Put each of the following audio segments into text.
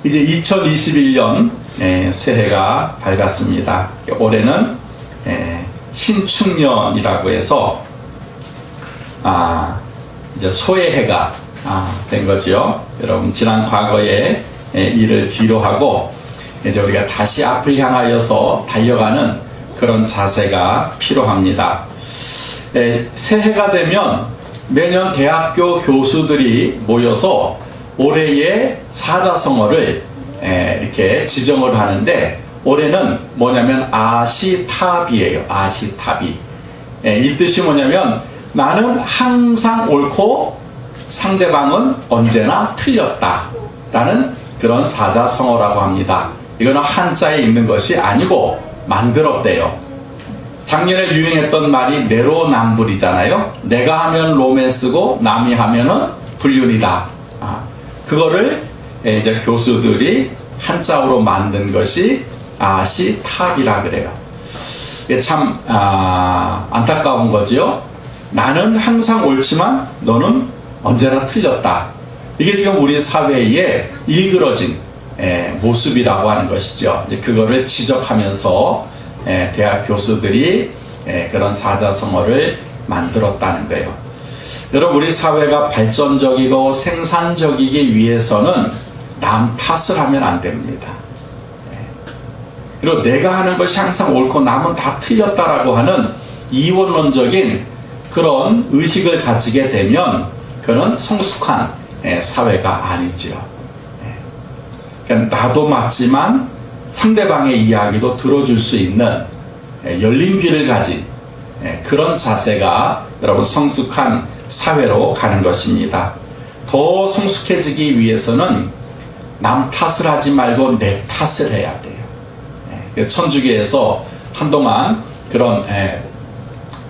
이제 2021년 새해가 밝았습니다. 올해는 신축년이라고 해서 이제 소해해가 된 거죠. 여러분, 지난 과거의 일을 뒤로 하고 이제 우리가 다시 앞을 향하여서 달려가는 그런 자세가 필요합니다. 새해가 되면 매년 대학교 교수들이 모여서 올해의 사자성어를 이렇게 지정을 하는데, 올해는 뭐냐면 아시타비예요. 아시타비. 이 뜻이 뭐냐면 나는 항상 옳고 상대방은 언제나 틀렸다 라는 그런 사자성어라고 합니다. 이거는 한자에 있는 것이 아니고 만들었대요. 작년에 유행했던 말이 내로남불이잖아요. 내가 하면 로맨스고 남이 하면은 불륜이다. 그거를 이제 교수들이 한자어로 만든 것이 아시탑이라 그래요. 이게 참 안타까운 거지요. 나는 항상 옳지만 너는 언제나 틀렸다. 이게 지금 우리 사회에 일그러진 모습이라고 하는 것이죠. 이제 그거를 지적하면서 대학 교수들이 그런 사자성어를 만들었다는 거예요. 여러분, 우리 사회가 발전적이고 생산적이기 위해서는 남 탓을 하면 안 됩니다. 그리고 내가 하는 것이 항상 옳고 남은 다 틀렸다라고 하는 이원론적인 그런 의식을 가지게 되면 그는 성숙한 사회가 아니죠. 그러니까 나도 맞지만 상대방의 이야기도 들어줄 수 있는 열린 귀를 가진 그런 자세가 여러분 성숙한 사회로 가는 것입니다. 더 성숙해지기 위해서는 남 탓을 하지 말고 내 탓을 해야 돼요. 천주교에서 한동안 그런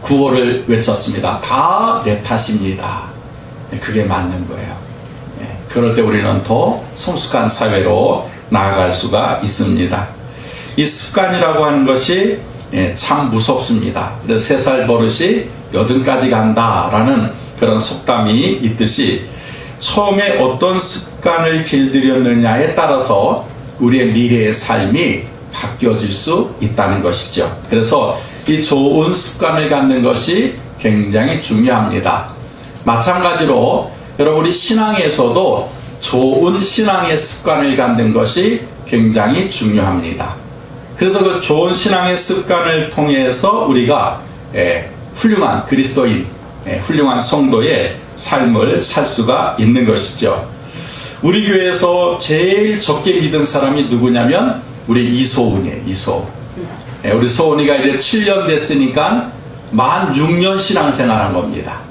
구호를 외쳤습니다. 다 내 탓입니다. 그게 맞는 거예요. 그럴 때 우리는 더 성숙한 사회로 나아갈 수가 있습니다. 이 습관이라고 하는 것이 참 무섭습니다. 그래서 3살 버릇이 80까지 간다라는 그런 속담이 있듯이 처음에 어떤 습관을 길들였느냐에 따라서 우리의 미래의 삶이 바뀌어질 수 있다는 것이죠. 그래서 이 좋은 습관을 갖는 것이 굉장히 중요합니다. 마찬가지로 여러분, 우리 신앙에서도 좋은 신앙의 습관을 갖는 것이 굉장히 중요합니다. 그래서 그 좋은 신앙의 습관을 통해서 우리가 훌륭한 그리스도인, 훌륭한 성도의 삶을 살 수가 있는 것이죠. 우리 교회에서 제일 적게 믿은 사람이 누구냐면 우리 이소은이에요. 이소은. 우리 소은이가 이제 7년 됐으니까 만 6년 신앙생활한 겁니다.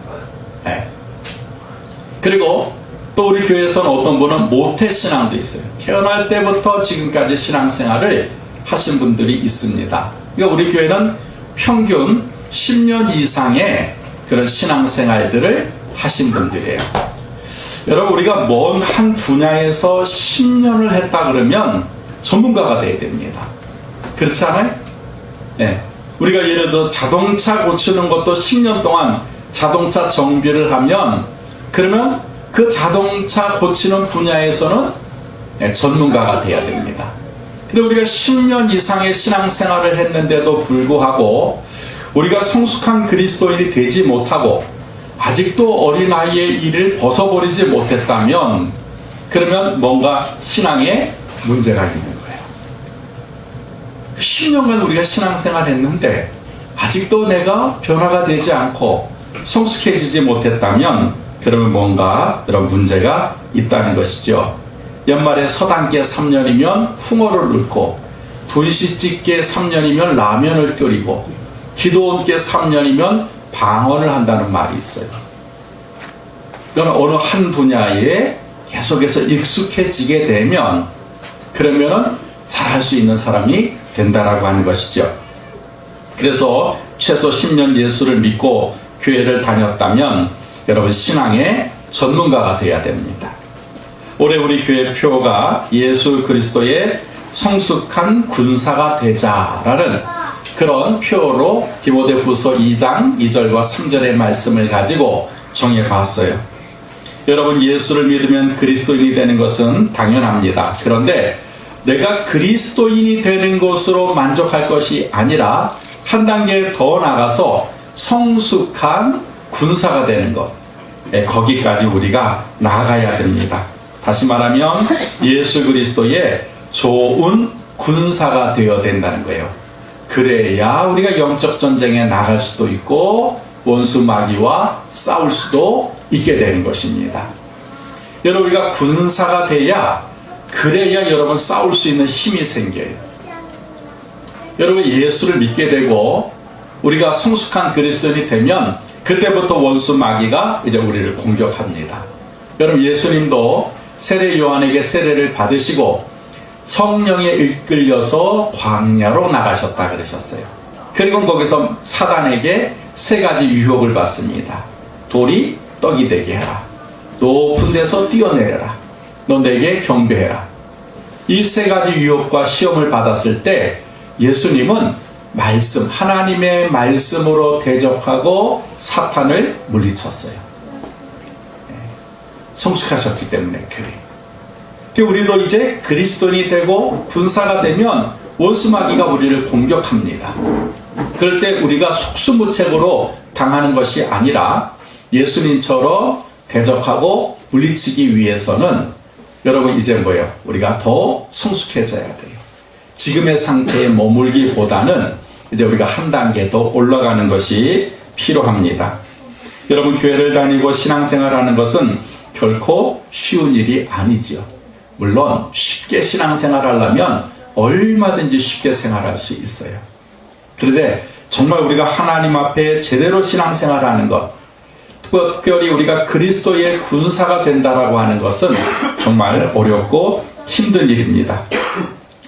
그리고 또 우리 교회에서는 어떤 분은 모태신앙도 있어요. 태어날 때부터 지금까지 신앙생활을 하신 분들이 있습니다. 그러니까 우리 교회는 평균 10년 이상의 그런 신앙생활들을 하신 분들이에요. 여러분, 우리가 먼 한 분야에서 10년을 했다 그러면 전문가가 돼야 됩니다. 그렇지 않아요? 우리가 예를 들어 자동차 고치는 것도 10년 동안 자동차 정비를 하면, 그러면 그 자동차 고치는 분야에서는 전문가가 돼야 됩니다. 근데 우리가 10년 이상의 신앙생활을 했는데도 불구하고 우리가 성숙한 그리스도인이 되지 못하고 아직도 어린아이의 일을 벗어버리지 못했다면, 그러면 뭔가 신앙에 문제가 있는 거예요. 10년간 우리가 신앙생활 했는데 아직도 내가 변화가 되지 않고 성숙해지지 못했다면, 그러면 뭔가 그런 문제가 있다는 것이죠. 연말에 서당계 3년이면 풍어를 읊고, 분시집계 3년이면 라면을 끓이고, 기도원계 3년이면 방언을 한다는 말이 있어요. 그러니까 어느 한 분야에 계속해서 익숙해지게 되면, 그러면은 잘할 수 있는 사람이 된다라고 하는 것이죠. 그래서 최소 10년 예수를 믿고 교회를 다녔다면 여러분, 신앙의 전문가가 되어야 됩니다. 올해 우리 교회 표가 예수 그리스도의 성숙한 군사가 되자라는 그런 표로 디모데후서 2장 2절과 3절의 말씀을 가지고 정해봤어요. 여러분, 예수를 믿으면 그리스도인이 되는 것은 당연합니다. 그런데 내가 그리스도인이 되는 것으로 만족할 것이 아니라 한 단계 더 나가서 성숙한 군사가 되는 것, 거기까지 우리가 나아가야 됩니다. 다시 말하면 예수 그리스도의 좋은 군사가 되어야 된다는 거예요. 그래야 우리가 영적 전쟁에 나갈 수도 있고 원수 마귀와 싸울 수도 있게 되는 것입니다. 여러분, 우리가 군사가 돼야, 그래야 여러분 싸울 수 있는 힘이 생겨요. 여러분, 예수를 믿게 되고 우리가 성숙한 그리스도인이 되면 그때부터 원수 마귀가 이제 우리를 공격합니다. 여러분, 예수님도 세례 요한에게 세례를 받으시고 성령에 이끌려서 광야로 나가셨다 그러셨어요. 그리고 거기서 사단에게 세 가지 유혹을 받습니다. 돌이 떡이 되게 해라. 높은 데서 뛰어내려라. 너 내게 경배해라. 이 세 가지 유혹과 시험을 받았을 때 예수님은 말씀, 하나님의 말씀으로 대적하고 사탄을 물리쳤어요. 성숙하셨기 때문에 그래. 우리도 이제 그리스도인이 되고 군사가 되면 원수 마귀가 우리를 공격합니다. 그럴 때 우리가 속수무책으로 당하는 것이 아니라 예수님처럼 대적하고 물리치기 위해서는 여러분 이제 뭐예요? 우리가 더 성숙해져야 돼요. 지금의 상태에 머물기보다는 이제 우리가 한 단계 더 올라가는 것이 필요합니다. 여러분, 교회를 다니고 신앙생활하는 것은 결코 쉬운 일이 아니죠. 물론 쉽게 신앙생활 하려면 얼마든지 쉽게 생활할 수 있어요. 그런데 정말 우리가 하나님 앞에 제대로 신앙생활하는 것, 특별히 우리가 그리스도의 군사가 된다라고 하는 것은 정말 어렵고 힘든 일입니다.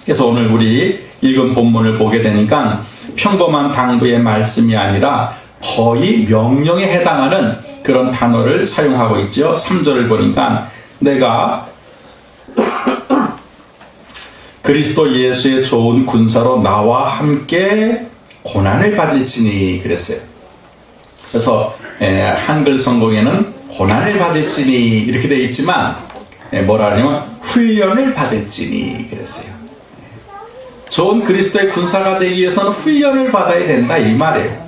그래서 오늘 우리 읽은 본문을 보게 되니까 평범한 당부의 말씀이 아니라 거의 명령에 해당하는 그런 단어를 사용하고 있죠. 3절을 보니까 내가 그리스도 예수의 좋은 군사로 나와 함께 고난을 받을지니 그랬어요. 그래서 한글 성경에는 고난을 받을지니 이렇게 되어 있지만 뭐라 하냐면 훈련을 받을지니 그랬어요. 좋은 그리스도의 군사가 되기 위해서는 훈련을 받아야 된다 이 말이에요.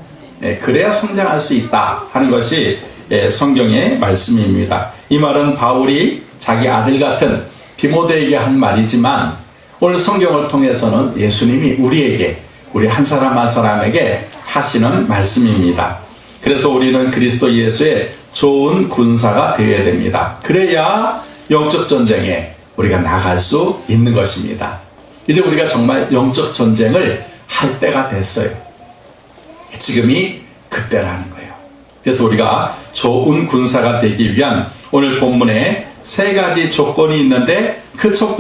그래야 성장할 수 있다 하는 것이 성경의 말씀입니다. 이 말은 바울이 자기 아들 같은 디모데에게 한 말이지만 오늘 성경을 통해서는 예수님이 우리에게, 우리 한 사람 한 사람에게 하시는 말씀입니다. 그래서 우리는 그리스도 예수의 좋은 군사가 되어야 됩니다. 그래야 영적 전쟁에 우리가 나갈 수 있는 것입니다. 이제 우리가 정말 영적 전쟁을 할 때가 됐어요. 지금이 그때라는 거예요. 그래서 우리가 좋은 군사가 되기 위한 오늘 본문에 세 가지 조건이 있는데 그 첫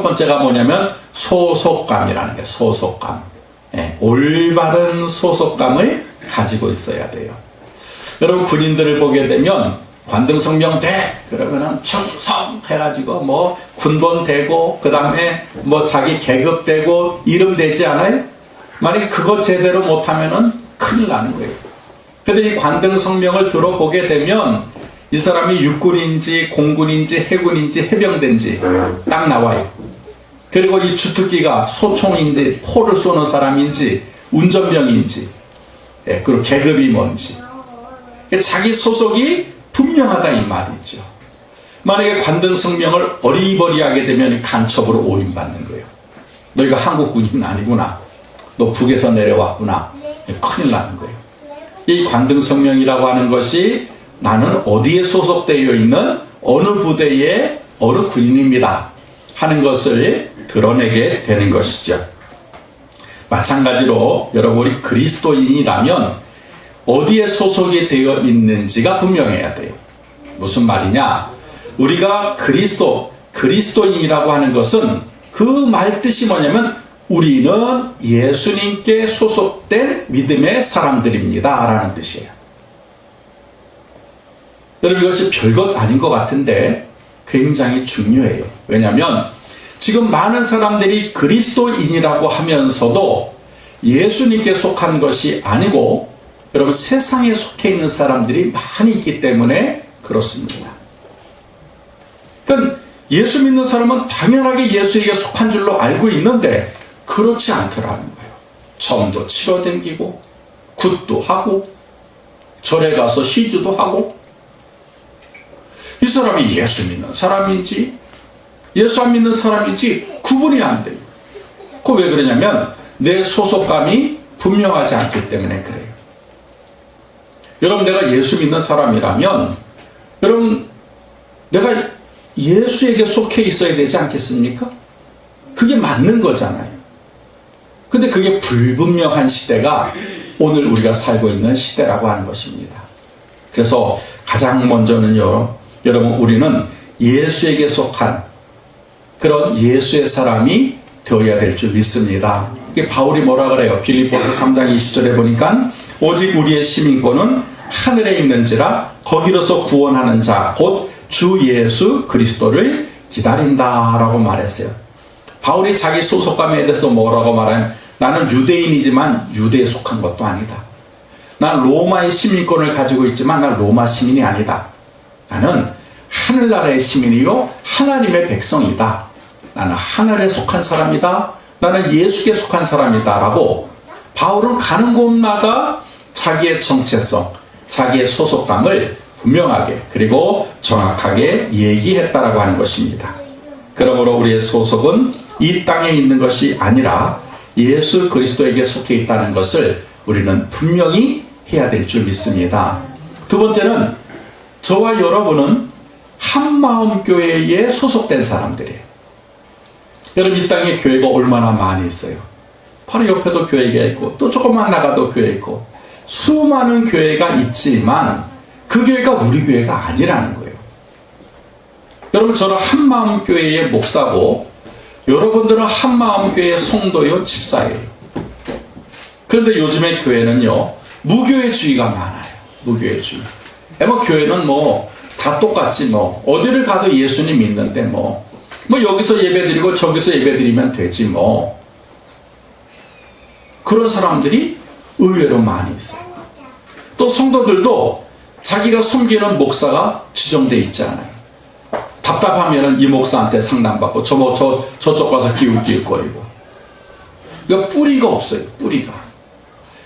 번째가 뭐냐면 소속감이라는 거예요. 소속감. 올바른 소속감을 가지고 있어야 돼요. 여러분, 군인들을 보게 되면 관등성명대 그러면은 충성 해가지고 뭐 군번 되고 그 다음에 뭐 자기 계급 되고 이름 되지 않아요? 만약에 그거 제대로 못하면은 큰일 나는 거예요. 근데 이 관등성명을 들어보게 되면 이 사람이 육군인지 공군인지 해군인지 해병대인지 딱 나와요. 그리고 이 주특기가 소총인지 포를 쏘는 사람인지 운전병인지 그리고 계급이 뭔지 자기 소속이 분명하다 이 말이죠. 만약에 관등성명을 어리버리하게 되면 간첩으로 오인받는 거예요. 너희가 한국 군인 아니구나. 너 북에서 내려왔구나. 큰일 나는 거예요. 이 관등성명이라고 하는 것이 나는 어디에 소속되어 있는 어느 부대의 어느 군인입니다 하는 것을 드러내게 되는 것이죠. 마찬가지로 여러분이 그리스도인이라면 어디에 소속이 되어 있는지가 분명해야 돼요. 무슨 말이냐? 우리가 그리스도인이라고 하는 것은 그 말 뜻이 뭐냐면 우리는 예수님께 소속된 믿음의 사람들입니다 라는 뜻이에요. 여러분, 이것이 별것 아닌 것 같은데 굉장히 중요해요. 왜냐하면 지금 많은 사람들이 그리스도인이라고 하면서도 예수님께 속한 것이 아니고 여러분 세상에 속해 있는 사람들이 많이 있기 때문에 그렇습니다. 그러니까 예수 믿는 사람은 당연하게 예수에게 속한 줄로 알고 있는데 그렇지 않더라는 거예요. 점도 치러 댕기고 굿도 하고 절에 가서 시주도 하고. 이 사람이 예수 믿는 사람인지 예수 안 믿는 사람인지 구분이 안 돼요. 그 왜 그러냐면 내 소속감이 분명하지 않기 때문에 그래요. 여러분, 내가 예수 믿는 사람이라면 여러분, 내가 예수에게 속해 있어야 되지 않겠습니까? 그게 맞는 거잖아요. 근데 그게 불분명한 시대가 오늘 우리가 살고 있는 시대라고 하는 것입니다. 그래서 가장 먼저는요, 여러분, 우리는 예수에게 속한 그런 예수의 사람이 되어야 될 줄 믿습니다. 이게 바울이 뭐라 그래요? 빌립보서 3장 20절에 보니까 오직 우리의 시민권은 하늘에 있는지라 거기로서 구원하는 자 곧 주 예수 그리스도를 기다린다라고 말했어요. 바울이 자기 소속감에 대해서 뭐라고 말하면 나는 유대인이지만 유대에 속한 것도 아니다. 나는 로마의 시민권을 가지고 있지만 나는 로마 시민이 아니다. 나는 하늘나라의 시민이요 하나님의 백성이다. 나는 하늘에 속한 사람이다. 나는 예수께 속한 사람이다 라고 바울은 가는 곳마다 자기의 정체성, 자기의 소속감을 분명하게 그리고 정확하게 얘기했다라고 하는 것입니다. 그러므로 우리의 소속은 이 땅에 있는 것이 아니라 예수 그리스도에게 속해 있다는 것을 우리는 분명히 해야 될 줄 믿습니다. 두 번째는 저와 여러분은 한마음 교회에 소속된 사람들이에요. 여러분, 이 땅에 교회가 얼마나 많이 있어요. 바로 옆에도 교회가 있고 또 조금만 나가도 교회 있고 수많은 교회가 있지만 그 교회가 우리 교회가 아니라는 거예요. 여러분, 저는 한마음 교회의 목사고 여러분들은 한마음 교회의 성도요 집사예요. 그런데 요즘의 교회는요 무교회주의가 많아요. 무교회주의. 뭐 교회는 뭐 다 똑같지 뭐 어디를 가도 예수님 믿는데 뭐 여기서 예배드리고 저기서 예배드리면 되지 뭐. 그런 사람들이 의외로 많이 있어요. 또 성도들도 자기가 섬기는 목사가 지정돼 있지 않아요. 답답하면은 이 목사한테 상담받고 저쪽 가서 기웃기웃거리고. 그러니까 뿌리가 없어요. 뿌리가.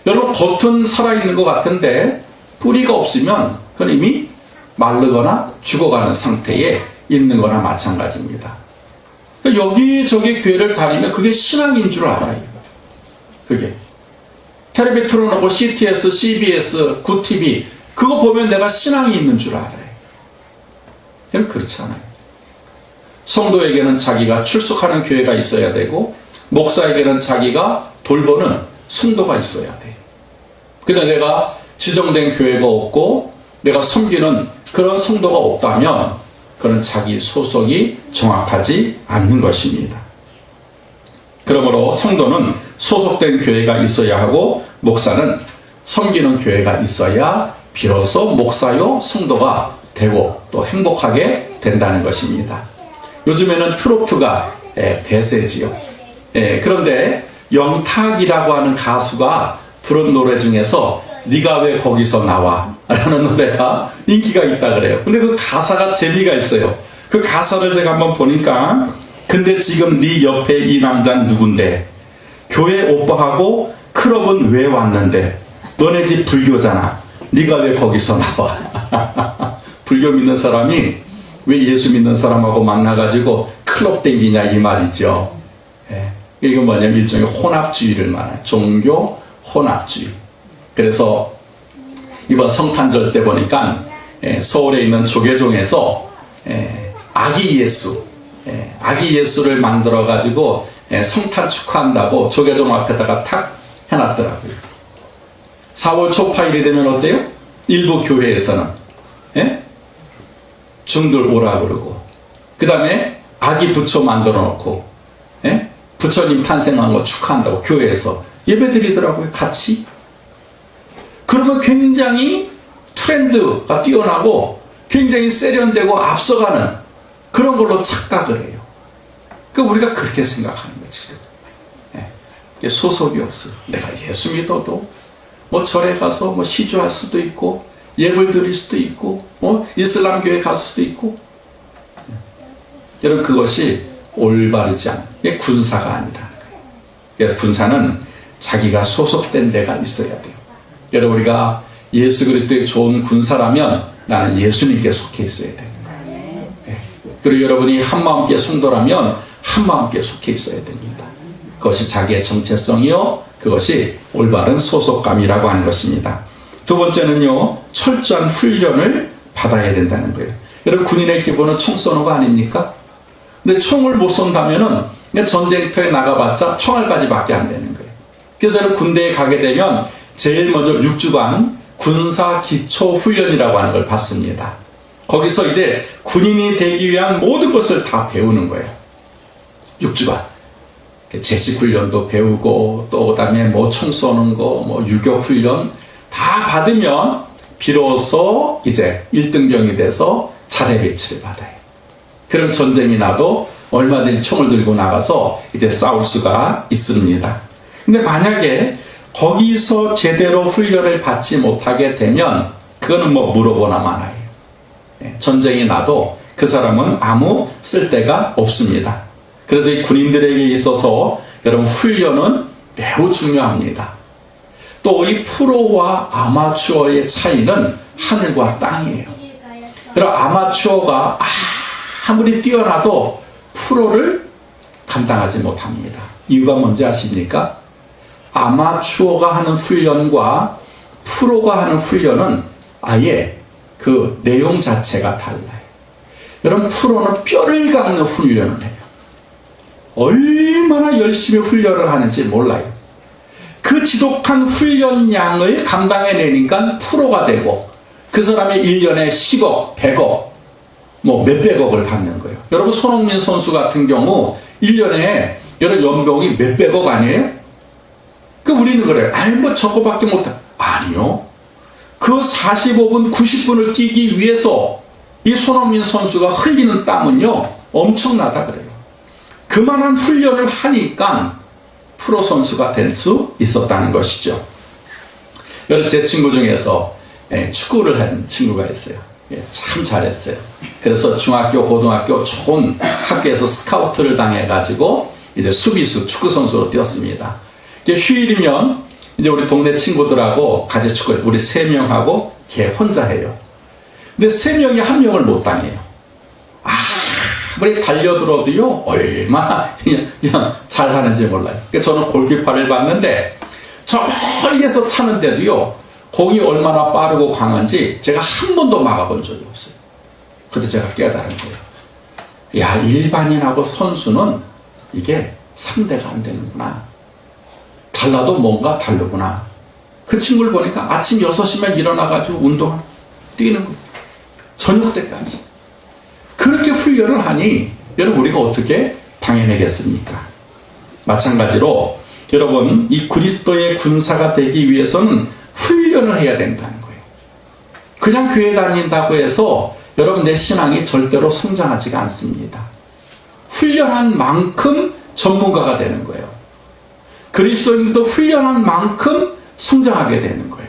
여러분, 겉은 살아있는 것 같은데 뿌리가 없으면 그건 이미 마르거나 죽어가는 상태에 있는 거나 마찬가지입니다. 그러니까 여기저기 교회를 다니면 그게 신앙인 줄 알아요. 그게. 텔레비 틀어놓고 CTS, CBS, 굿TV 그거 보면 내가 신앙이 있는 줄 알아요. 그건 그렇지 않아요. 성도에게는 자기가 출석하는 교회가 있어야 되고 목사에게는 자기가 돌보는 성도가 있어야 돼요. 근데 내가 지정된 교회가 없고 내가 섬기는 그런 성도가 없다면 그는 자기 소속이 정확하지 않는 것입니다. 그러므로 성도는 소속된 교회가 있어야 하고 목사는 섬기는 교회가 있어야 비로소 목사요 성도가 되고 또 행복하게 된다는 것입니다. 요즘에는 트로트가 대세지요. 그런데 영탁이라고 하는 가수가 부른 노래 중에서 네가 왜 거기서 나와? 라는 노래가 인기가 있다 그래요. 근데 그 가사가 재미가 있어요. 그 가사를 제가 한번 보니까 근데 지금 네 옆에 이 남자는 누군데? 교회 오빠하고 클럽은 왜 왔는데? 너네 집 불교잖아. 네가 왜 거기서 나와? 불교 믿는 사람이 왜 예수 믿는 사람하고 만나가지고 클럽 댕기냐 이 말이죠. 이건 뭐냐면 일종의 혼합주의를 말해요. 종교 혼합주의. 그래서 이번 성탄절 때 보니까 서울에 있는 조계종에서 아기 예수를 만들어 가지고 성탄 축하한다고 조계종 앞에다가 탁 해놨더라고요. 4월 초파일이 되면 어때요? 일부 교회에서는 중들 오라 그러고 그 다음에 아기 부처 만들어 놓고 부처님 탄생한 거 축하한다고 교회에서 예배드리더라고요. 같이. 그러면 굉장히 트렌드가 뛰어나고 굉장히 세련되고 앞서가는 그런 걸로 착각을 해요. 그러니까 우리가 그렇게 생각하는 거예요. 지금. 소속이 없어요. 내가 예수 믿어도 뭐 절에 가서 뭐 시주할 수도 있고 예물 드릴 수도 있고 뭐 이슬람 교회 갈 수도 있고 여러분 그것이 올바르지 않은 게 군사가 아니라는 거예요. 그러니까 군사는 자기가 소속된 데가 있어야 돼요. 여러분 우리가 예수 그리스도의 좋은 군사라면 나는 예수님께 속해 있어야 돼요. 네. 그리고 여러분이 한마음께 성도라면 한마음께 속해 있어야 됩니다. 그것이 자기의 정체성이요, 그것이 올바른 소속감이라고 하는 것입니다. 두 번째는요, 철저한 훈련을 받아야 된다는 거예요. 여러분 군인의 기본은 총 쏘는 거 아닙니까? 근데 총을 못 쏜다면은 전쟁터에 나가봤자 총알바지밖에 안 되는 거예요. 그래서 여러분 군대에 가게 되면 제일 먼저 6주간 군사 기초 훈련이라고 하는 걸 받습니다. 거기서 이제 군인이 되기 위한 모든 것을 다 배우는 거예요. 6주간. 제식 훈련도 배우고 또 그다음에 뭐 총 쏘는 거, 뭐 유격 훈련 다 받으면 비로소 이제 1등병이 돼서 차례 배치를 받아요. 그럼 전쟁이 나도 얼마든지 총을 들고 나가서 이제 싸울 수가 있습니다. 근데 만약에 거기서 제대로 훈련을 받지 못하게 되면 그거는 뭐 물어보나 마나요. 전쟁이 나도 그 사람은 아무 쓸데가 없습니다. 그래서 이 군인들에게 있어서 여러분 훈련은 매우 중요합니다. 또 이 프로와 아마추어의 차이는 하늘과 땅이에요. 그럼 아마추어가 아무리 뛰어나도 프로를 감당하지 못합니다. 이유가 뭔지 아십니까? 아마추어가 하는 훈련과 프로가 하는 훈련은 아예 그 내용 자체가 달라요. 여러분 프로는 뼈를 깎는 훈련을 해요. 얼마나 열심히 훈련을 하는지 몰라요. 그 지독한 훈련량을 감당해내니까 프로가 되고 그 사람의 1년에 10억, 100억, 뭐 몇백억을 받는 거예요. 여러분 손흥민 선수 같은 경우 1년에 여러분 연봉이 몇백억 아니에요? 그 우리는 그래요. 아니 뭐 저거밖에 못해. 아니요. 그 45분, 90분을 뛰기 위해서 이 손흥민 선수가 흘리는 땀은요 엄청나다 그래요. 그만한 훈련을 하니까 프로 선수가 될 수 있었다는 것이죠. 여러분 제 친구 중에서 축구를 한 친구가 있어요. 참 잘했어요. 그래서 중학교, 고등학교 좋은 학교에서 스카우트를 당해가지고 이제 수비수 축구 선수로 뛰었습니다. 이제 휴일이면 이제 우리 동네 친구들하고 같이 축구를 우리 3명하고 걔 혼자 해요. 근데 3명이 1명을 못 당해요. 아무리 달려들어도요 얼마나 그냥 잘하는지 몰라요. 그래서 저는 골키퍼를 봤는데 저 멀리에서 차는데도요 공이 얼마나 빠르고 강한지 제가 한 번도 막아본 적이 없어요. 그때 제가 깨달은 거예요. 야, 일반인하고 선수는 이게 상대가 안 되는구나. 달라도 뭔가 다르구나. 그 친구를 보니까 아침 6시면 일어나가지고 운동을 뛰는 거예요. 저녁 때까지. 그렇게 훈련을 하니 여러분 우리가 어떻게 당해내겠습니까? 마찬가지로 여러분 이 그리스도의 군사가 되기 위해서는 훈련을 해야 된다는 거예요. 그냥 교회 다닌다고 해서 여러분 내 신앙이 절대로 성장하지가 않습니다. 훈련한 만큼 전문가가 되는 거예요. 그리스도인도 훈련한 만큼 성장하게 되는 거예요.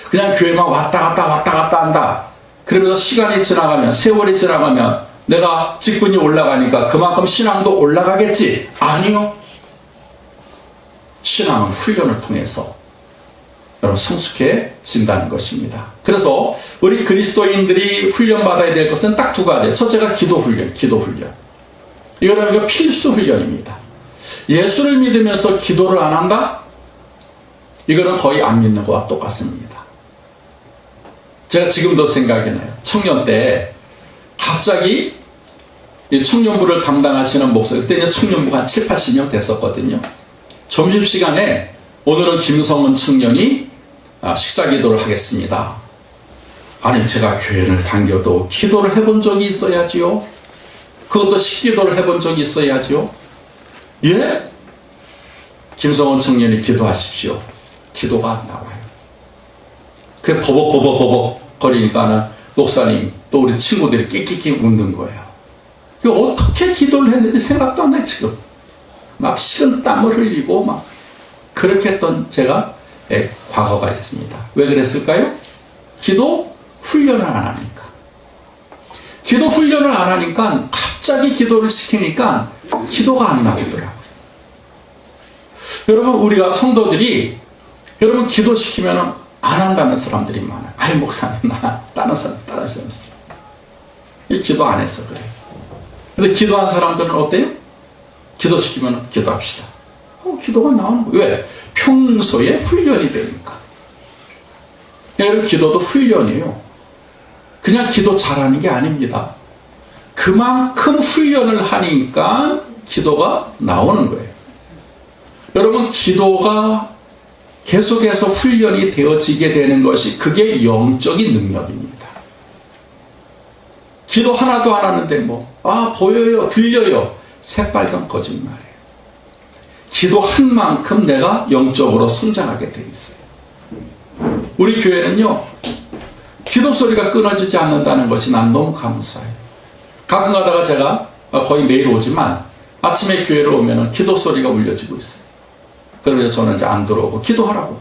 그냥 교회만 왔다 갔다 한다. 그러면서 시간이 지나가면 세월이 지나가면 내가 직분이 올라가니까 그만큼 신앙도 올라가겠지. 아니요. 신앙은 훈련을 통해서 여러분 성숙해진다는 것입니다. 그래서 우리 그리스도인들이 훈련받아야 될 것은 딱 2가지. 첫째가 기도 훈련. 이거는 필수 훈련입니다. 예수를 믿으면서 기도를 안 한다? 이거는 거의 안 믿는 것과 똑같습니다. 제가 지금도 생각이 나요. 청년 때 갑자기 청년부를 담당하시는 목사님, 그때 이제 청년부가 한 7, 80명 됐었거든요. 점심시간에 오늘은 김성은 청년이 식사 기도를 하겠습니다. 아니 제가 교회를 다녀도 기도를 해본 적이 있어야지요. 그것도 식기도를 해본 적이 있어야지요. 예? 김성은 청년이 기도하십시오. 기도가 안 나와요. 그게 버벅 거리니까는 목사님 또 우리 친구들이 끽끽 웃는 거예요. 어떻게 기도를 했는지 생각도 안 나요. 지금 막 식은 땀을 흘리고 막 그렇게 했던 제가 과거가 있습니다. 왜 그랬을까요? 기도 훈련을 안 하니까. 기도 훈련을 안 하니까 갑자기 기도를 시키니까 기도가 안 나오더라고요. 여러분, 우리가 성도들이 여러분 기도시키면 안 한다는 사람들이 많아요. 아이, 목사님, 나 다른 사람. 기도 안 해서 그래요. 근데 기도한 사람들은 어때요? 기도시키면 기도합시다. 기도가 나오는 거예요. 왜? 평소에 훈련이 되니까. 여러분, 기도도 훈련이에요. 그냥 기도 잘하는 게 아닙니다. 그만큼 훈련을 하니까 기도가 나오는 거예요. 여러분, 기도가 계속해서 훈련이 되어지게 되는 것이 그게 영적인 능력입니다. 기도 하나도 안 하는데 보여요, 들려요. 새빨간 거짓말이에요. 기도한 만큼 내가 영적으로 성장하게 되어 있어요. 우리 교회는요, 기도 소리가 끊어지지 않는다는 것이 난 너무 감사해요. 가끔 가다가 제가 거의 매일 오지만 아침에 교회를 오면은 기도 소리가 울려지고 있어요. 그러면 저는 이제 안 들어오고 기도하라고.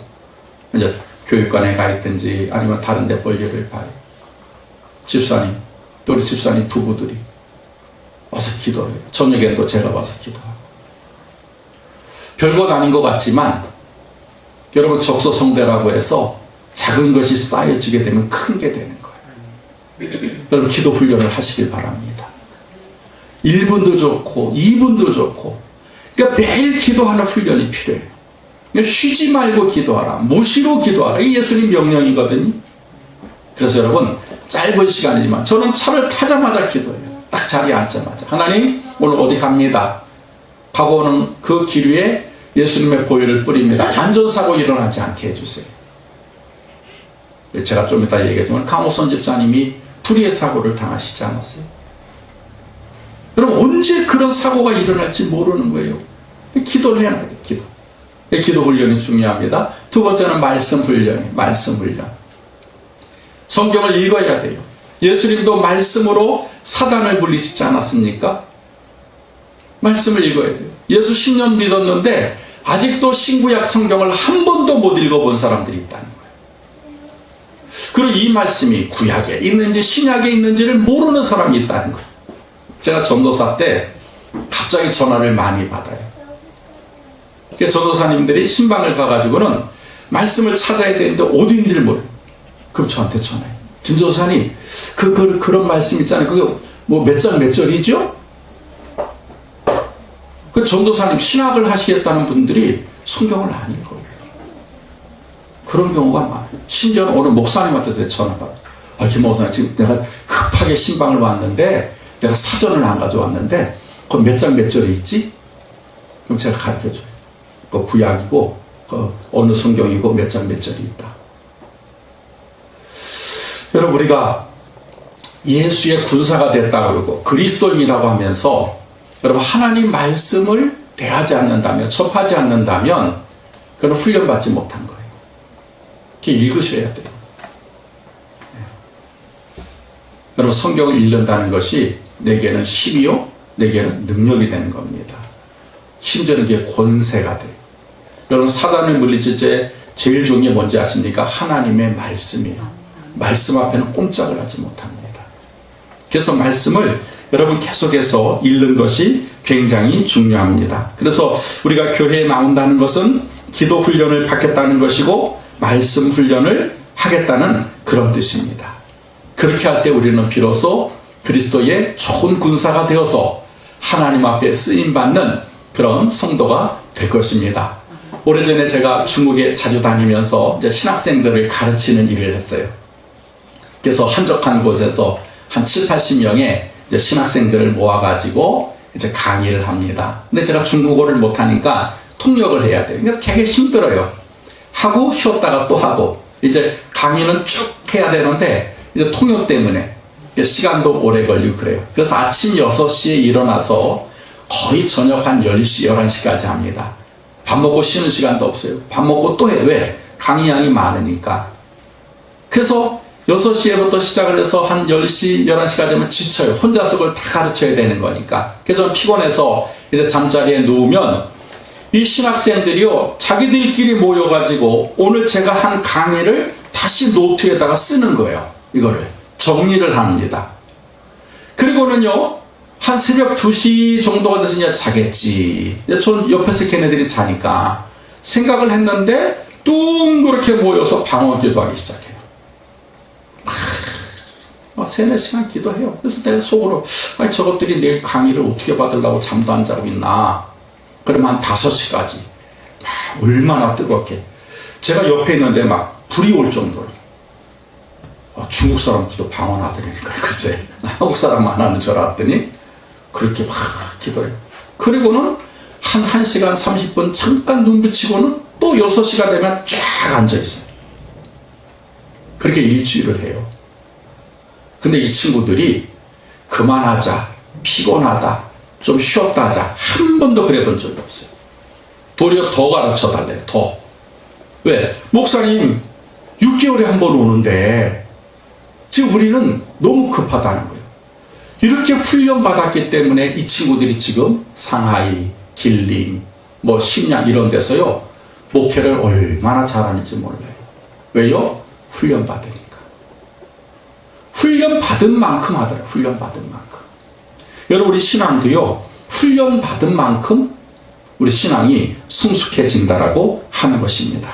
이제 교육관에 가 있든지 아니면 다른 데 볼일을 봐요. 집사님, 또 우리 집사님 부부들이 와서 기도해요. 저녁엔 또 제가 와서 기도하고. 별것 아닌 것 같지만 여러분, 적소성대라고 해서 작은 것이 쌓여지게 되면 큰 게 되는 거예요. 여러분, 기도 훈련을 하시길 바랍니다. 1분도 좋고 2분도 좋고, 그러니까 매일 기도하는 훈련이 필요해요. 쉬지 말고 기도하라, 무시로 기도하라. 이 예수님 명령이거든요. 그래서 여러분, 짧은 시간이지만 저는 차를 타자마자 기도해요. 딱 자리에 앉자마자, 하나님, 오늘 어디 갑니다. 가고 오는 그 길 위에 예수님의 보혈을 뿌립니다. 안전사고 일어나지 않게 해주세요. 제가 좀 이따 얘기하지만 강호선 집사님이 불의의 사고를 당하시지 않았어요? 그럼 언제 그런 사고가 일어날지 모르는 거예요. 기도를 해야 돼요. 기도 훈련이 중요합니다. 두 번째는 말씀 훈련이에요. 말씀 훈련. 성경을 읽어야 돼요. 예수님도 말씀으로 사단을 물리치지 않았습니까? 말씀을 읽어야 돼요. 예수 10년 믿었는데 아직도 신구약 성경을 한 번도 못 읽어본 사람들이 있다는 거예요. 그리고 이 말씀이 구약에 있는지 신약에 있는지를 모르는 사람이 있다는 거예요. 제가 전도사 때 갑자기 전화를 많이 받아요. 전도사님들이 신방을 가가지고는 말씀을 찾아야 되는데 어디인지를 모르요. 그럼 저한테 전화해요. 김 전도사님, 그런 말씀 있잖아요. 그게 몇 장 몇 절이죠? 그 전도사님, 신학을 하시겠다는 분들이 성경을 안 읽어요. 그런 경우가 많아요. 심지어는 오늘 목사님한테 전화 받아요. 김 목사님, 지금 내가 급하게 신방을 왔는데 내가 사전을 안 가져왔는데 그건 몇 장 몇 절에 있지? 그럼 제가 가르쳐줘요. 그 구약이고 어느 성경이고 몇 장 몇 절이 있다. 여러분, 우리가 예수의 군사가 됐다 그러고 그리스도인이라고 하면서 여러분, 하나님 말씀을 대하지 않는다면, 접하지 않는다면 그건 훈련받지 못한 거예요. 이렇게 읽으셔야 돼요. 여러분, 성경을 읽는다는 것이 내게는 힘이요, 내게는 능력이 되는 겁니다. 심지어는 이게 권세가 돼요. 여러분, 사단을 물리칠 때 제일 좋은 게 뭔지 아십니까? 하나님의 말씀이에요. 말씀 앞에는 꼼짝을 하지 못합니다. 그래서 말씀을 여러분 계속해서 읽는 것이 굉장히 중요합니다. 그래서 우리가 교회에 나온다는 것은 기도 훈련을 받겠다는 것이고 말씀 훈련을 하겠다는 그런 뜻입니다. 그렇게 할 때 우리는 비로소 그리스도의 좋은 군사가 되어서 하나님 앞에 쓰임받는 그런 성도가 될 것입니다. 오래전에 제가 중국에 자주 다니면서 이제 신학생들을 가르치는 일을 했어요. 그래서 한적한 곳에서 한 7, 80명의 이제 신학생들을 모아가지고 이제 강의를 합니다. 근데 제가 중국어를 못하니까 통역을 해야 돼요. 그러니까 되게 힘들어요. 하고 쉬었다가 또 하고, 이제 강의는 쭉 해야 되는데 이제 통역 때문에 시간도 오래 걸리고 그래요. 그래서 아침 6시에 일어나서 거의 저녁 한 10시, 11시까지 합니다. 밥 먹고 쉬는 시간도 없어요. 밥 먹고 또 해요. 왜? 강의량이 많으니까. 그래서 6시에부터 시작을 해서 한 10시, 11시까지 하면 지쳐요. 혼자서 그걸 다 가르쳐야 되는 거니까. 그래서 저는 피곤해서 이제 잠자리에 누우면 이 신학생들이요, 자기들끼리 모여가지고 오늘 제가 한 강의를 다시 노트에다가 쓰는 거예요. 이거를 정리를 합니다. 그리고는요, 한 새벽 2시 정도가 돼서 이제 자겠지. 전 옆에서 걔네들이 자니까 생각을 했는데 둥그렇게 모여서 방언 기도하기 시작해요. 막 3-4시간 기도해요. 그래서 내가 속으로, 아니, 저것들이 내일 강의를 어떻게 받으려고 잠도 안 자고 있나. 그러면 한 5시까지. 얼마나 뜨겁게. 제가 옆에 있는데 막 불이 올 정도로. 중국 사람들도 방언하더니까 글쎄 한국 사람만 하는 줄 알았더니 그렇게 막 기도해요. 그리고는 한 1시간 30분 잠깐 눈 붙이고는 또 6시가 되면 쫙 앉아있어요. 그렇게 일주일을 해요. 근데 이 친구들이 그만하자, 피곤하다, 좀 쉬었다 하자 한 번도 그래 본 적이 없어요. 도리어 더 가르쳐 달래요. 더. 왜? 목사님 6개월에 한 번 오는데 지금 우리는 너무 급하다는 거예요. 이렇게 훈련받았기 때문에 이 친구들이 지금 상하이, 길림, 심양 이런 데서요 목회를 얼마나 잘하는지 몰라요. 왜요? 훈련받으니까. 훈련받은 만큼 하더라고요. 훈련받은 만큼. 여러분, 우리 신앙도요 훈련받은 만큼 우리 신앙이 성숙해진다라고 하는 것입니다.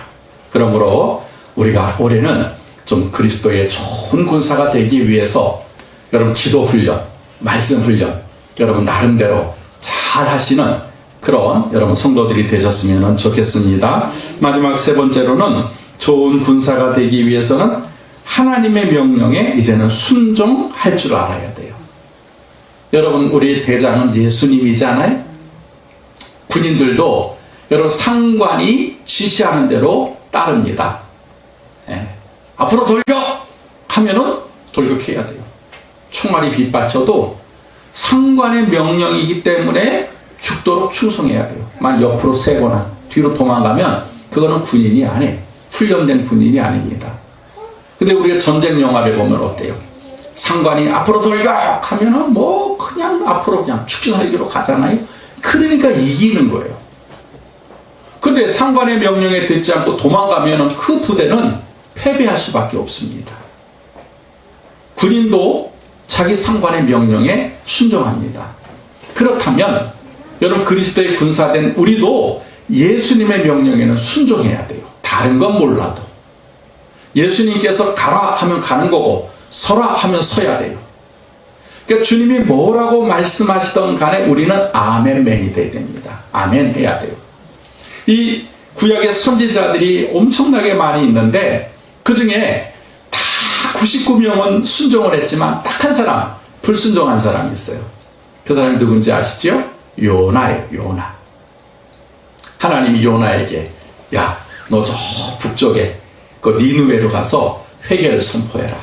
그러므로 우리가 올해는 좀 그리스도의 좋은 군사가 되기 위해서 여러분 기도 훈련, 말씀 훈련 여러분 나름대로 잘 하시는 그런 여러분 성도들이 되셨으면 좋겠습니다. 마지막 3번째로는 좋은 군사가 되기 위해서는 하나님의 명령에 이제는 순종할 줄 알아야 돼요. 여러분, 우리 대장은 예수님이잖아요. 군인들도 여러분 상관이 지시하는 대로 따릅니다. 앞으로 돌격! 하면은 돌격해야 돼요. 총알이 빗받쳐도 상관의 명령이기 때문에 죽도록 충성해야 돼요. 만 옆으로 세거나 뒤로 도망가면 그거는 군인이 아니에요. 훈련된 군인이 아닙니다. 근데 우리가 전쟁 영화를 보면 어때요? 상관이 앞으로 돌격! 하면은 그냥 앞으로 그냥 죽기 살기로 가잖아요. 그러니까 이기는 거예요. 근데 상관의 명령에 듣지 않고 도망가면은 그 부대는 패배할 수밖에 없습니다. 군인도 자기 상관의 명령에 순종합니다. 그렇다면 여러분, 그리스도의 군사된 우리도 예수님의 명령에는 순종해야 돼요. 다른 건 몰라도. 예수님께서 가라 하면 가는 거고 서라 하면 서야 돼요. 그러니까 주님이 뭐라고 말씀하시던 간에 우리는 아멘맨이 돼야 됩니다. 아멘 해야 돼요. 이 구약의 선지자들이 엄청나게 많이 있는데 그 중에 다 99명은 순종을 했지만 딱 한 사람 불순종한 사람이 있어요. 그 사람이 누군지 아시죠? 요나예요. 요나. 하나님이 요나에게 야, 너 저 북쪽에 그 니느웨로 가서 회개를 선포해라.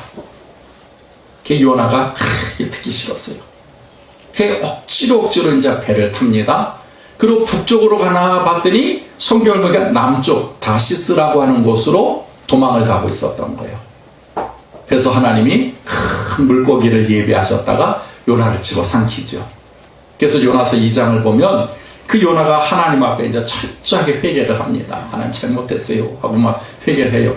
그 요나가 그게 듣기 싫었어요. 그 억지로 이제 배를 탑니다. 그리고 북쪽으로 가나 봤더니 성경을 보니까 남쪽 다시스라고 하는 곳으로 도망을 가고 있었던 거예요. 그래서 하나님이 큰 물고기를 예비하셨다가 요나를 집어삼키죠. 그래서 요나서 2장을 보면 그 요나가 하나님 앞에 이제 철저하게 회개를 합니다. 하나님 잘못했어요 하고 막 회개를 해요.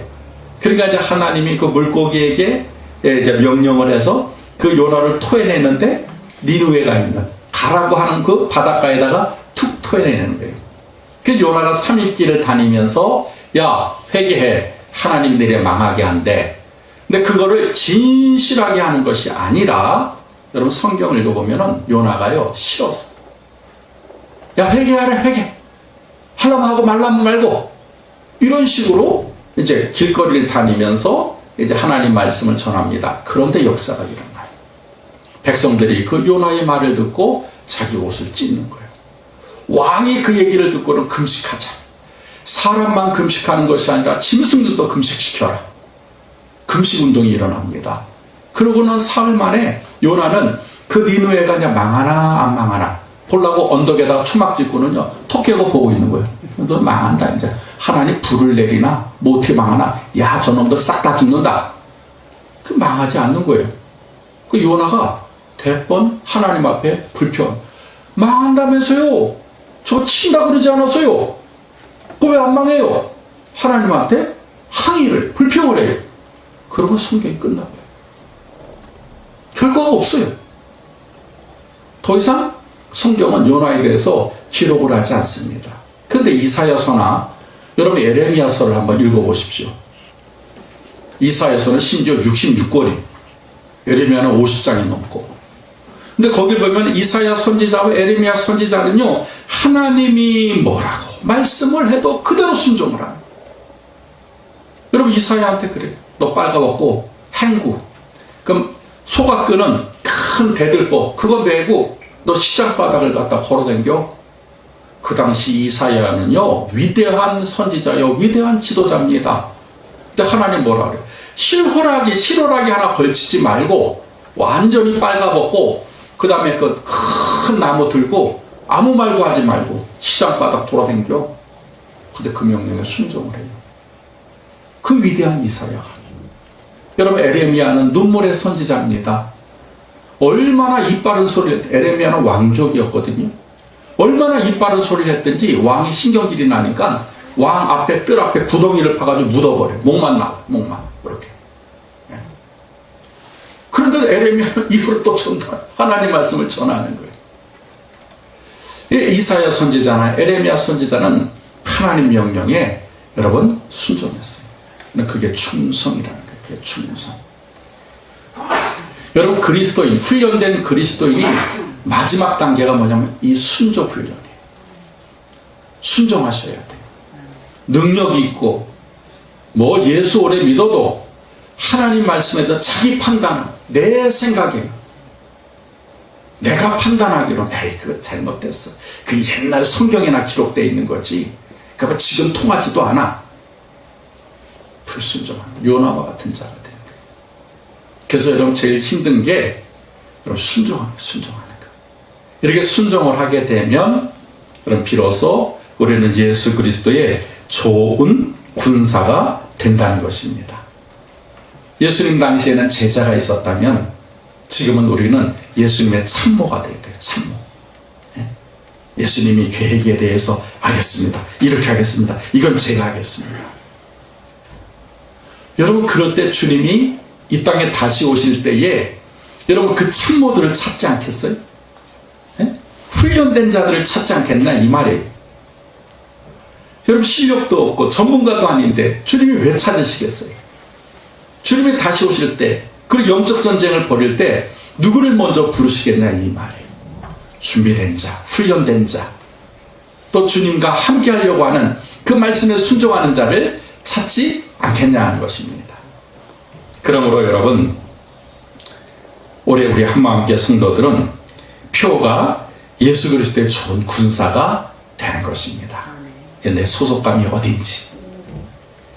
그러니까 이제 하나님이 그 물고기에게 이제 명령을 해서 그 요나를 토해내는데 니느웨가 있는 가라고 하는 그 바닷가에다가 툭 토해내는 거예요. 그 요나가 3일 길을 다니면서 야, 회개해. 하나님 내려 망하게 한대. 근데 그거를 진실하게 하는 것이 아니라 여러분 성경을 읽어보면은 요나가요 싫었어. 야, 회개하래. 회개. 하려면 하고 말라면 말고 이런 식으로 이제 길거리를 다니면서 이제 하나님 말씀을 전합니다. 그런데 역사가 일어나요. 백성들이 그 요나의 말을 듣고 자기 옷을 찢는 거예요. 왕이 그 얘기를 듣고는 금식하자. 사람만 금식하는 것이 아니라 짐승들도 금식시켜라. 금식운동이 일어납니다. 그러고는 사흘 만에 요나는 그 니느웨가 그냥 망하나 안 망하나 보려고 언덕에다가 추막 짓고는요 턱 깨고 보고 있는 거예요. 너 망한다. 이제 하나님 불을 내리나 뭐 어떻게 망하나. 야, 저놈들 싹 다 죽는다. 그 망하지 않는 거예요. 그 요나가 대번 하나님 앞에 불평. 망한다면서요. 저 친다 그러지 않았어요. 그 왜 안 망해요? 하나님한테 항의를 불평을 해요. 그러면 성경이 끝나고요. 결과가 없어요. 더 이상 성경은 요나에 대해서 기록을 하지 않습니다. 그런데 이사야서나 여러분 에레미야서를 한번 읽어보십시오. 이사야서는 심지어 66권이, 에레미야는 50장이 넘고. 근데 거길 보면 이사야 선지자와 에레미야 선지자는요, 하나님이 뭐라고 말씀을 해도 그대로 순종을 하는 거예요. 여러분 이사야한테 그래요. 너 빨가벗고 행구, 그럼 소가 끄는 큰 대들보 그거 메고 너 시장 바닥을 갖다 걸어댕겨. 그 당시 이사야는요, 위대한 선지자요, 위대한 지도자입니다. 근데 하나님 뭐라 그래요? 실호라기 하나 걸치지 말고 완전히 빨가벗고 그 다음에 그 큰 나무 들고 아무 말도 하지 말고 시장 바닥 돌아댕겨. 근데 그 명령에 순종을 해요. 그 위대한 이사야. 여러분 에레미야는 눈물의 선지자입니다. 얼마나 이빠른 소리를 했, 에레미야는 왕족이었거든요. 얼마나 이빠른 소리를 했든지 왕이 신경질이 나니까 왕 앞에 뜰 앞에 구덩이를 파가지고 묻어버려요. 목만 나와, 목만 이렇게. 그런데 에레미야는 입으로 또 전달, 하나님 말씀을 전하는 거예요. 이사야 선지자나 에레미야 선지자는 하나님 명령에 여러분 순종했어요. 그게 충성이라는 거예요. 그게 충성. 여러분 그리스도인, 훈련된 그리스도인이 마지막 단계가 뭐냐면 이 순종 훈련이에요. 순종하셔야 돼요. 능력이 있고 뭐 예수 오래 믿어도 하나님 말씀에 대해서 자기 판단, 내 생각에 내가 판단하기로 에이 그거 잘못됐어. 그 옛날 성경에나 기록되어 있는 거지. 그거 지금 통하지도 않아. 불순종하는 요나와 같은 자가 되는 거예요. 그래서 여러분 제일 힘든 게 여러분 순종하는 거예요. 이렇게 순종을 하게 되면 그럼 비로소 우리는 예수 그리스도의 좋은 군사가 된다는 것입니다. 예수님 당시에는 제자가 있었다면 지금은 우리는 예수님의 참모가 돼야 돼요. 참모. 예수님이 계획에 대해서 알겠습니다. 이렇게 하겠습니다. 이건 제가 하겠습니다. 여러분 그럴 때 주님이 이 땅에 다시 오실 때에 여러분 그 참모들을 찾지 않겠어요? 훈련된 자들을 찾지 않겠나 이 말이에요. 여러분 실력도 없고 전문가도 아닌데 주님이 왜 찾으시겠어요? 주님이 다시 오실 때 그리고 영적 전쟁을 벌일 때 누구를 먼저 부르시겠냐 이 말이에요. 준비된 자, 훈련된 자, 또 주님과 함께 하려고 하는 그 말씀에 순종하는 자를 찾지 않겠냐 하는 것입니다. 그러므로 여러분 올해 우리 한마음교회 성도들은 표가 예수 그리스도의 좋은 군사가 되는 것입니다. 내 소속감이 어딘지.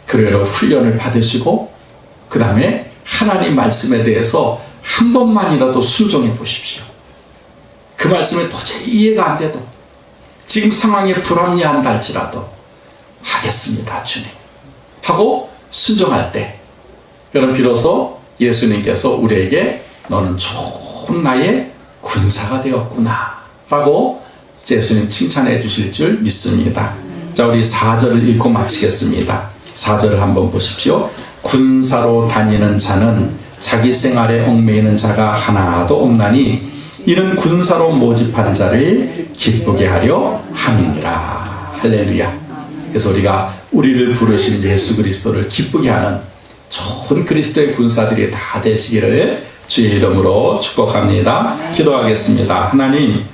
그리고 여러분 훈련을 받으시고 그 다음에 하나님 말씀에 대해서 한 번만이라도 순종해 보십시오. 그 말씀이 도저히 이해가 안 돼도 지금 상황이 불합리한다 할지라도 하겠습니다 주님 하고 순종할 때 여러분 비로소 예수님께서 우리에게 너는 좋은 나의 군사가 되었구나 라고 예수님 칭찬해 주실 줄 믿습니다. 자, 우리 4절을 읽고 마치겠습니다. 4절을 한번 보십시오. 군사로 다니는 자는 자기 생활에 얽매이는 자가 하나도 없나니 이는 군사로 모집한 자를 기쁘게 하려 함이니라. 할렐루야. 그래서 우리가 우리를 부르신 예수 그리스도를 기쁘게 하는 좋은 그리스도의 군사들이 다 되시기를 주의 이름으로 축복합니다. 기도하겠습니다. 하나님